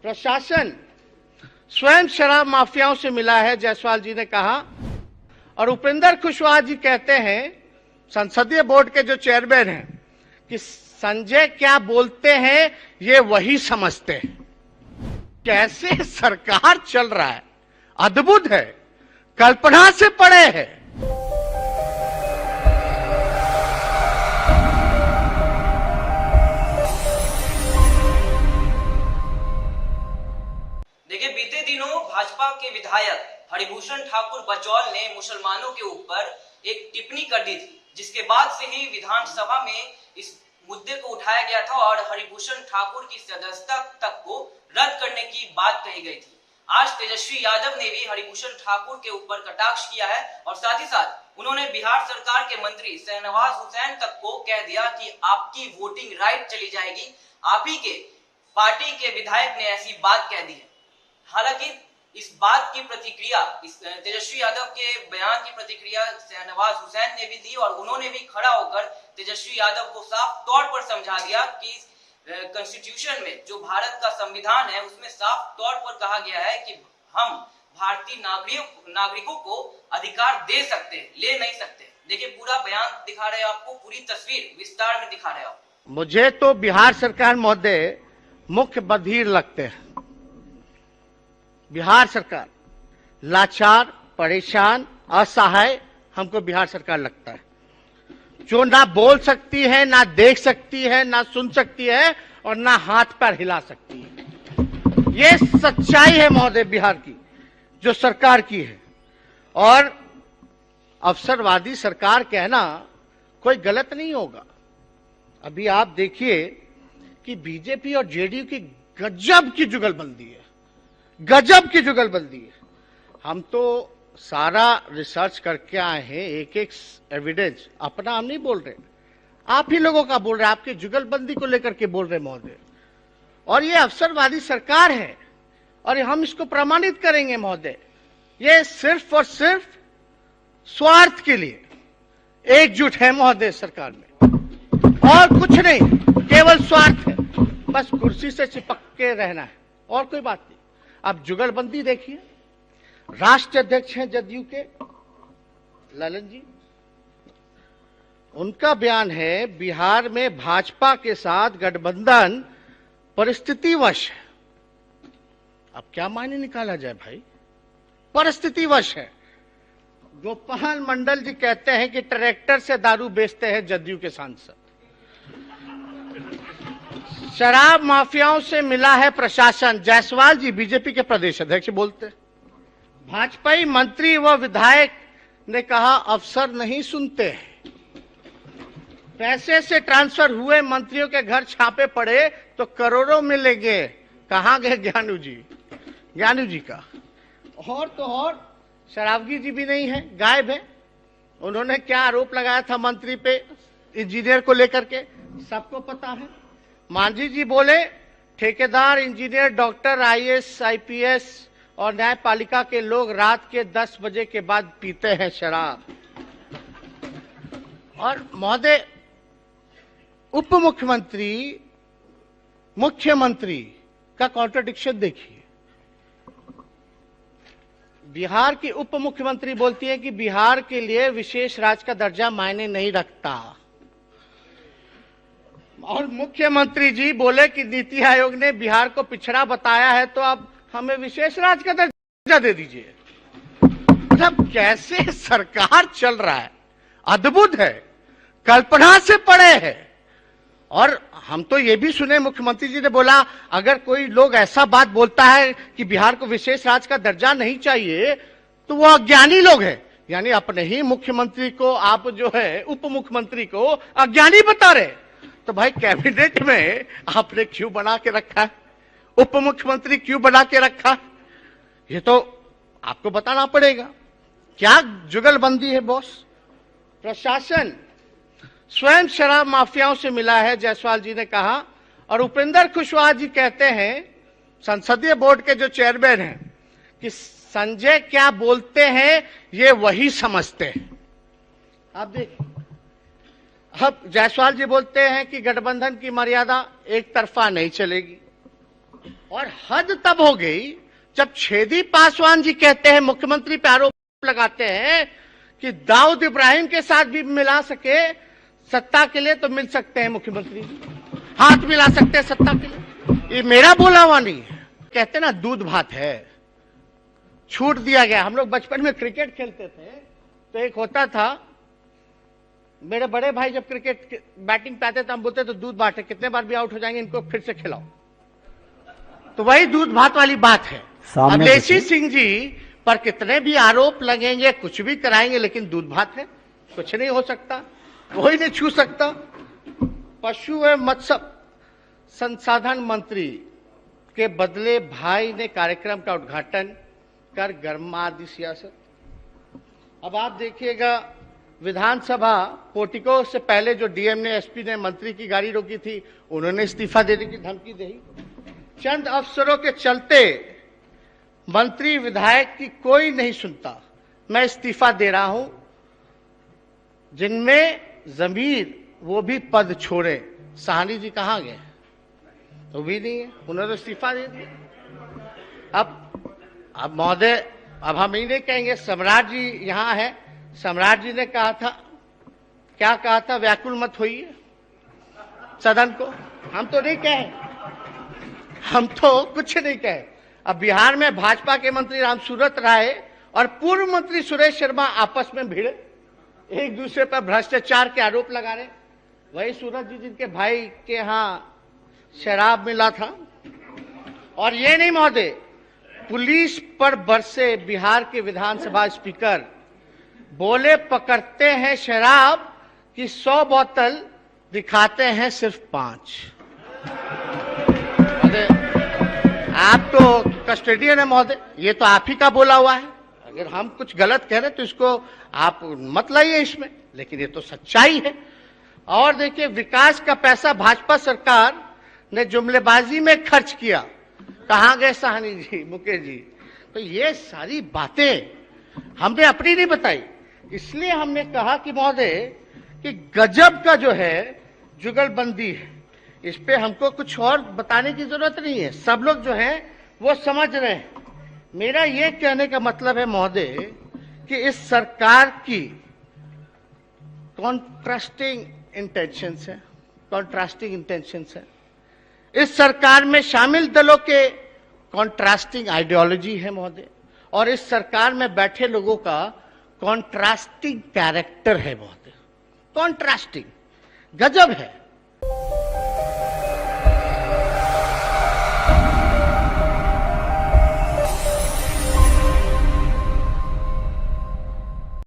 प्रशासन स्वयं शराब माफियाओं से मिला है, जायसवाल जी ने कहा। और उपेंद्र कुशवाहा जी कहते हैं, संसदीय बोर्ड के जो चेयरमैन हैं, कि संजय क्या बोलते हैं ये वही समझते हैं। कैसे सरकार चल रहा है, अद्भुत है, कल्पना से परे है। देखिए, बीते दिनों भाजपा के विधायक हरिभूषण ठाकुर बचौल ने मुसलमानों के ऊपर एक टिप्पणी कर दी थी, जिसके बाद से ही विधानसभा में इस मुद्दे को उठाया गया था और हरिभूषण ठाकुर की सदस्यता तक को रद्द करने की बात कही गई थी। आज तेजस्वी यादव ने भी हरिभूषण ठाकुर के ऊपर कटाक्ष किया है और साथ ही साथ उन्होंने बिहार सरकार के मंत्री शहनवाज हुसैन तक को कह दिया कि आपकी वोटिंग राइट चली जाएगी। आप ही के पार्टी के विधायक ने ऐसी बात कह दी है। हालांकि इस बात की प्रतिक्रिया, इस तेजस्वी यादव के बयान की प्रतिक्रिया शहनवाज हुसैन ने भी दी और उन्होंने भी खड़ा होकर तेजस्वी यादव को साफ तौर पर समझा दिया कि कॉन्स्टिट्यूशन में, जो भारत का संविधान है, उसमें साफ तौर पर कहा गया है कि हम भारतीय नागरिकों को अधिकार दे सकते हैं, ले नहीं सकते। देखिए, पूरा बयान दिखा रहे हैं आपको, पूरी तस्वीर विस्तार में दिखा रहे हैं। मुझे तो बिहार सरकार महोदय मुख्य बधिर लगते हैं। बिहार सरकार लाचार, परेशान, असहाय हमको बिहार सरकार लगता है, जो ना बोल सकती है, ना देख सकती है, ना सुन सकती है और ना हाथ पैर हिला सकती है। ये सच्चाई है महोदय बिहार की, जो सरकार की है। और अवसरवादी सरकार कहना कोई गलत नहीं होगा। अभी आप देखिए कि बीजेपी और जेडीयू की गजब की जुगलबंदी है, गजब की जुगलबंदी है। हम तो सारा रिसर्च करके आए हैं, एक एक एविडेंस, अपना हम नहीं बोल रहे, आप ही लोगों का बोल रहे हैं, आपकी जुगलबंदी को लेकर के बोल रहे महोदय। और ये अवसरवादी सरकार है और हम इसको प्रमाणित करेंगे महोदय। ये सिर्फ और सिर्फ स्वार्थ के लिए एकजुट है महोदय सरकार में, और कुछ नहीं, केवल स्वार्थ है। बस कुर्सी से चिपक के रहना है और कोई बात नहीं। अब जुगलबंदी देखिए, राष्ट्रीय अध्यक्ष हैं जदयू के ललन जी, उनका बयान है बिहार में भाजपा के साथ गठबंधन परिस्थितिवश है। अब क्या मायने निकाला जाए भाई, परिस्थितिवश है। गोपाल मंडल जी कहते हैं कि ट्रैक्टर से दारू बेचते हैं जदयू के सांसद। शराब माफियाओं से मिला है प्रशासन, जायसवाल जी बीजेपी के प्रदेश अध्यक्ष बोलते। भाजपाई मंत्री व विधायक ने कहा अफसर नहीं सुनते। पैसे से ट्रांसफर हुए मंत्रियों के घर छापे पड़े तो करोड़ों मिलेंगे। कहां गए ज्ञानू जी, ज्ञानू जी का। और तो और शराबगी जी भी नहीं है, गायब है। उन्होंने क्या आरोप लगाया था मंत्री पे, इंजीनियर को लेकर के, सबको पता है। मांझी जी बोले ठेकेदार, इंजीनियर, डॉक्टर, आईएएस, आईपीएस और न्यायपालिका के लोग रात के 10 बजे के बाद पीते हैं शराब। और महोदय, उप मुख्यमंत्री मुख्यमंत्री का कॉन्ट्रडिक्शन देखिए। बिहार की उप मुख्यमंत्री बोलती है कि बिहार के लिए विशेष राज्य का दर्जा मायने नहीं रखता, और मुख्यमंत्री जी बोले कि नीति आयोग ने बिहार को पिछड़ा बताया है तो अब हमें विशेष राज्य का दर्जा दे दीजिए। मतलब कैसे सरकार चल रहा है, अद्भुत है, कल्पना से परे है। और हम तो ये भी सुने, मुख्यमंत्री जी ने बोला अगर कोई लोग ऐसा बात बोलता है कि बिहार को विशेष राज्य का दर्जा नहीं चाहिए तो वो अज्ञानी लोग हैं। यानी अपने ही मुख्यमंत्री को आप जो है उप मुख्यमंत्री को अज्ञानी बता रहे। तो भाई कैबिनेट में आपने क्यों बना के रखा है, उप मुख्यमंत्री क्यों बना के रखा, ये तो आपको बताना पड़ेगा। क्या जुगलबंदी है बॉस। प्रशासन स्वयं शराब माफियाओं से मिला है, जायसवाल जी ने कहा। और उपेंद्र कुशवाहा जी कहते हैं, संसदीय बोर्ड के जो चेयरमैन हैं, कि संजय क्या बोलते हैं ये वही समझते हैं। आप देखिए, अब जायसवाल जी बोलते हैं कि गठबंधन की मर्यादा एक तरफा नहीं चलेगी। और हद तब हो गई जब छेदी पासवान जी कहते हैं, मुख्यमंत्री पे आरोप लगाते हैं कि दाऊद इब्राहिम के साथ भी मिला सके सत्ता के लिए तो मिल सकते हैं मुख्यमंत्री जी, हाथ मिला सकते हैं सत्ता के लिए। ये मेरा बोला हुआ नहीं है। कहते ना दूध भात है, छूट दिया गया। हम लोग बचपन में क्रिकेट खेलते थे तो एक होता था, मेरे बड़े भाई जब क्रिकेट बैटिंग पे आते थे हम बोलते तो दूध भात है, कितने बार भी आउट हो जाएंगे इनको फिर से खिलाओ। तो वही दूध भात वाली बात है। अवलेशी सिंह जी पर कितने भी आरोप लगेंगे, कुछ भी कराएंगे, लेकिन दूध भात है, कुछ नहीं हो सकता, कोई नहीं छू सकता। पशु एवं मत्स्य संसाधन मंत्री के बदले भाई ने कार्यक्रम का उद्घाटन कर गरमा दी सियासत। अब आप देखिएगा, विधानसभा पोर्टिको से पहले जो डीएम ने, एसपी ने मंत्री की गाड़ी रोकी थी, उन्होंने इस्तीफा देने की धमकी दी। चंद अफसरों के चलते मंत्री विधायक की कोई नहीं सुनता, मैं इस्तीफा दे रहा हूं। जिनमें जमीर वो भी पद छोड़े। साहनी जी कहां गए? तो भी नहीं है, उन्होंने इस्तीफा दे दिया। अब महोदय, अब हम ही नहीं कहेंगे, सम्राट जी यहां है, सम्राट जी ने कहा था, क्या कहा था, व्याकुल मत होइए सदन को। हम तो नहीं कहे, हम तो कुछ नहीं कहे। अब बिहार में भाजपा के मंत्री रामसूरत राय और पूर्व मंत्री सुरेश शर्मा आपस में भिड़े, एक दूसरे पर भ्रष्टाचार के आरोप लगा रहे। वही सूरज जी जिनके भाई के यहां शराब मिला था। और ये नहीं महोदय, पुलिस पर बरसे बिहार के विधानसभा स्पीकर, बोले पकड़ते हैं शराब की 100 बोतल, दिखाते हैं सिर्फ 5। आप तो कस्टोडियन है महोदय, ये तो आप ही का बोला हुआ है। अगर हम कुछ गलत कह रहे तो इसको आप मत लाइए इसमें, लेकिन ये तो सच्चाई है। और देखिए, विकास का पैसा भाजपा सरकार ने जुमलेबाजी में खर्च किया। कहां गए साहनी जी, मुकेश जी? तो ये सारी बातें हमने अपनी नहीं बताई, इसलिए हमने कहा कि महोदय कि गजब का जो है जुगलबंदी है, इस पे हमको कुछ और बताने की जरूरत नहीं है। सब लोग जो है वो समझ रहे हैं। मेरा ये कहने का मतलब है महोदय कि इस सरकार की कॉन्ट्रास्टिंग इंटेंशंस है। इस सरकार में शामिल दलों के कॉन्ट्रास्टिंग आइडियोलॉजी है महोदय, और इस सरकार में बैठे लोगों का कॉन्ट्रास्टिंग कैरेक्टर है महोदय। कॉन्ट्रास्टिंग गजब है।